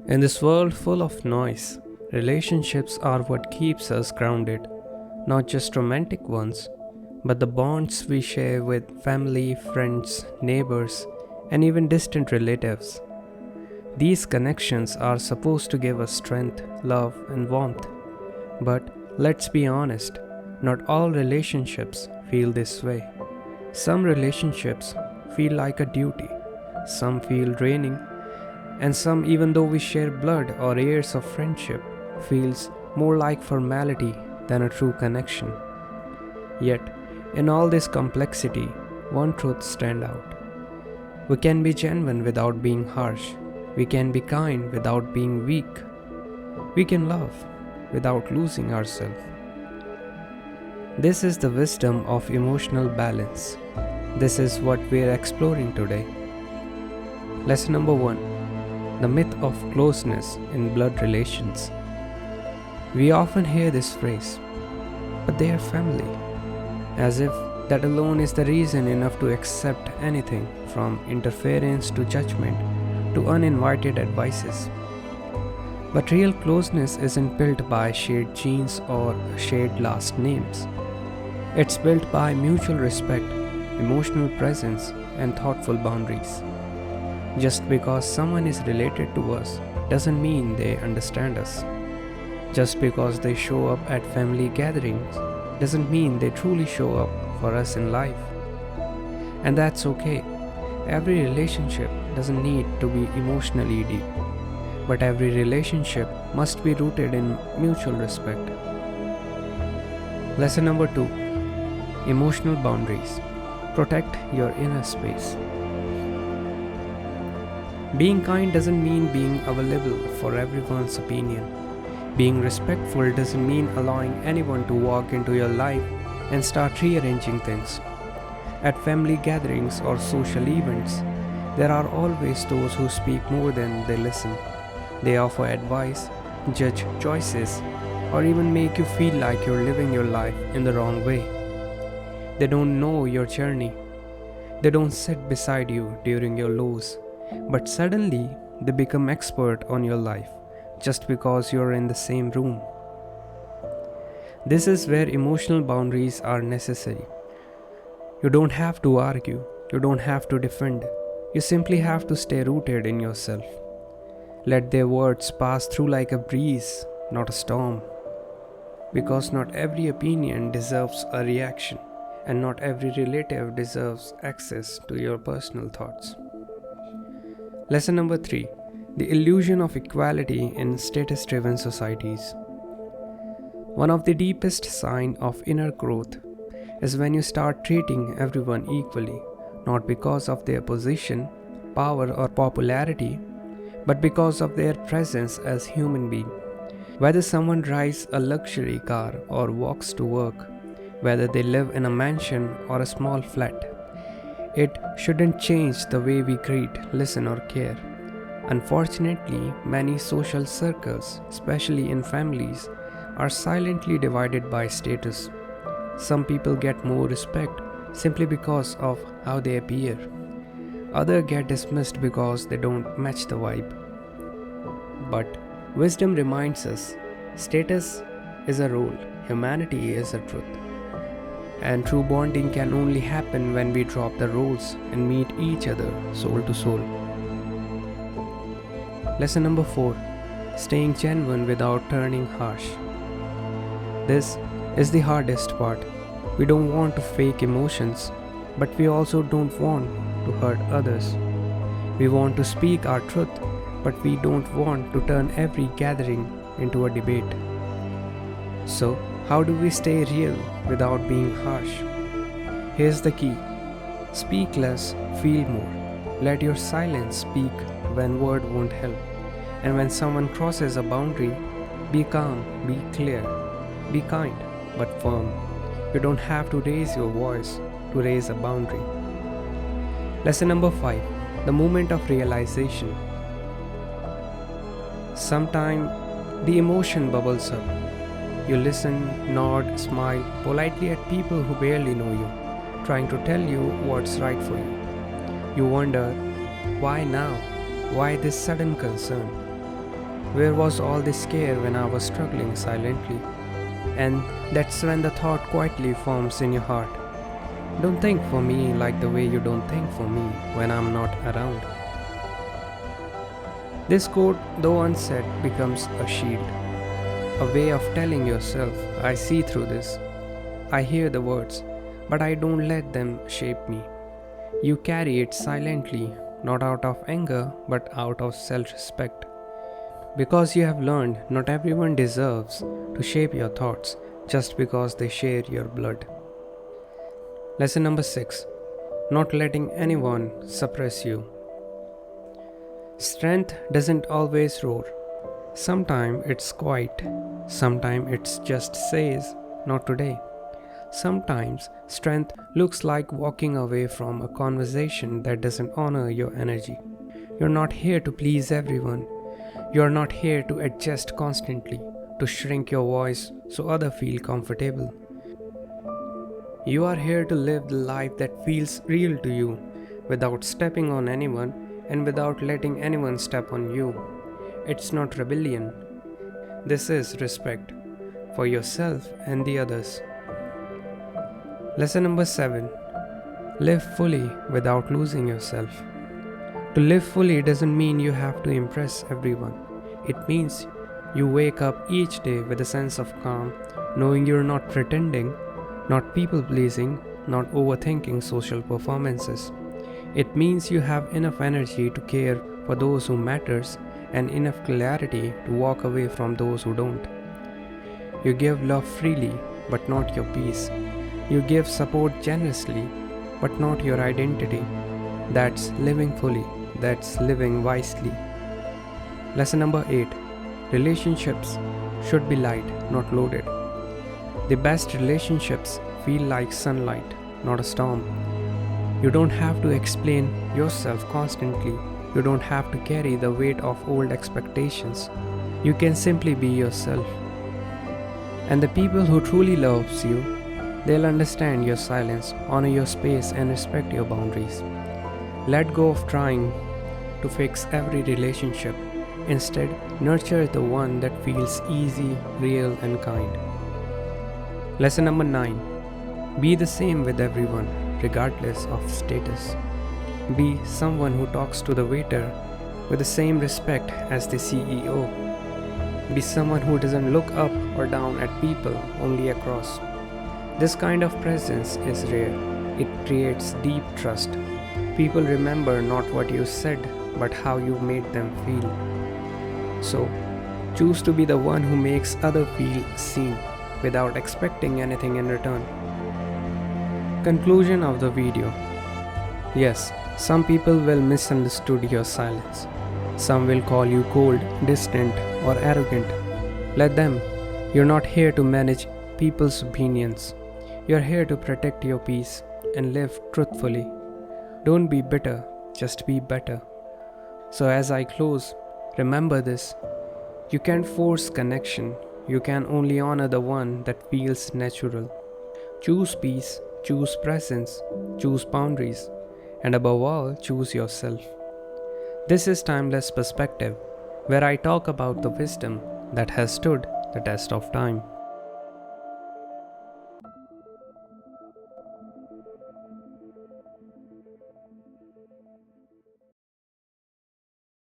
In this world full of noise, relationships are what keeps us grounded, not just romantic ones, but the bonds we share with family, friends, neighbors, and even distant relatives. These connections are supposed to give us strength, love, and warmth. But let's be honest, not all relationships feel this way. Some relationships feel like a duty, some feel draining, and some, even though we share blood or years of friendship, feels more like formality than a true connection. Yet, in all this complexity, one truth stands out. We can be genuine without being harsh. We can be kind without being weak. We can love without losing ourselves. This is the wisdom of emotional balance. This is what we are exploring today. Lesson number 1: the myth of closeness in blood relations. We often hear this phrase, but they are family, as if that alone is the reason enough to accept anything from interference to judgment to uninvited advices. But real closeness isn't built by shared genes or shared last names. It's built by mutual respect, emotional presence, and thoughtful boundaries. Just because someone is related to us doesn't mean they understand us. Just because they show up at family gatherings doesn't mean they truly show up for us in life. And that's okay. Every relationship doesn't need to be emotionally deep, but every relationship must be rooted in mutual respect. Lesson number 2: emotional boundaries. Protect your inner space. Being kind doesn't mean being available for everyone's opinion. Being respectful doesn't mean allowing anyone to walk into your life and start rearranging things. At family gatherings or social events, there are always those who speak more than they listen. They offer advice, judge choices, or even make you feel like you're living your life in the wrong way. They don't know your journey. They don't sit beside you during your lows, but suddenly they become expert on your life just because you're in the same room. This is where emotional boundaries are necessary. You don't have to argue, you don't have to defend, you simply have to stay rooted in yourself. Let their words pass through like a breeze, not a storm. Because not every opinion deserves a reaction, and not every relative deserves access to your personal thoughts. Lesson number 3: the illusion of equality in status driven societies. One of the deepest signs of inner growth is when you start treating everyone equally, not because of their position, power, or popularity, but because of their presence as human beings. Whether someone drives a luxury car or walks to work, whether they live in a mansion or a small flat, it shouldn't change the way we greet, listen, or care. Unfortunately, many social circles, especially in families, are silently divided by status. Some people get more respect simply because of how they appear. Others get dismissed because they don't match the vibe. But wisdom reminds us, status is a role, humanity is a truth. And true bonding can only happen when we drop the roles and meet each other soul to soul. Lesson number 4: staying genuine without turning harsh. This is the hardest part. We don't want to fake emotions, but we also don't want to hurt others. We want to speak our truth, but we don't want to turn every gathering into a debate. So, how do we stay real without being harsh? Here's the key: speak less, feel more. Let your silence speak when word won't help. And when someone crosses a boundary, be calm, be clear, be kind, but firm. You don't have to raise your voice to raise a boundary. Lesson number 5: the moment of realization. Sometimes the emotion bubbles up. You listen, nod, smile politely at people who barely know you, trying to tell you what's right for you. You wonder, why now? Why this sudden concern? Where was all this care when I was struggling silently? And that's when the thought quietly forms in your heart. Don't think for me like the way you don't think for me when I'm not around. This quote, though unsaid, becomes a shield, a way of telling yourself, I see through this. I hear the words, but I don't let them shape me. You carry it silently, not out of anger, but out of self respect. Because you have learned not everyone deserves to shape your thoughts just because they share your blood. Lesson number 6. Not letting anyone suppress you. Strength doesn't always roar. Sometimes it's quiet. Sometimes it just says, not today. Sometimes strength looks like walking away from a conversation that doesn't honor your energy. You're not here to please everyone. You're not here to adjust constantly, to shrink your voice so others feel comfortable. You are here to live the life that feels real to you, without stepping on anyone and without letting anyone step on you. It's not rebellion. This is respect for yourself and the others. Lesson number 7. Live fully without losing yourself. To live fully doesn't mean you have to impress everyone. It means you wake up each day with a sense of calm, knowing you're not pretending, not people pleasing, not overthinking social performances. It means you have enough energy to care for those who matters and enough clarity to walk away from those who don't. You give love freely, but not your peace. You give support generously, but not your identity. That's living fully. That's living wisely. Lesson number 8. Relationships should be light, not loaded. The best relationships feel like sunlight, not a storm. You don't have to explain yourself constantly. You don't have to carry the weight of old expectations. You can simply be yourself. And the people who truly loves you, they'll understand your silence, honor your space, and respect your boundaries. Let go of trying to fix every relationship. Instead, nurture the one that feels easy, real, and kind. Lesson number 9. Be the same with everyone, regardless of status. Be someone who talks to the waiter with the same respect as the CEO. Be someone who doesn't look up or down at people, only across. This kind of presence is rare. It creates deep trust. People remember not what you said, but how you made them feel. So, choose to be the one who makes others feel seen without expecting anything in return. Conclusion of the video. Yes, some people will misunderstood your silence. Some will call you cold, distant, or arrogant. Let them. You're not here to manage people's opinions. You're here to protect your peace and live truthfully. Don't be bitter, just be better. So as I close, remember this. You can't force connection. You can only honor the one that feels natural. Choose peace, choose presence, choose boundaries, and above all, choose yourself. This is Timeless Perspective, where I talk about the wisdom that has stood the test of time.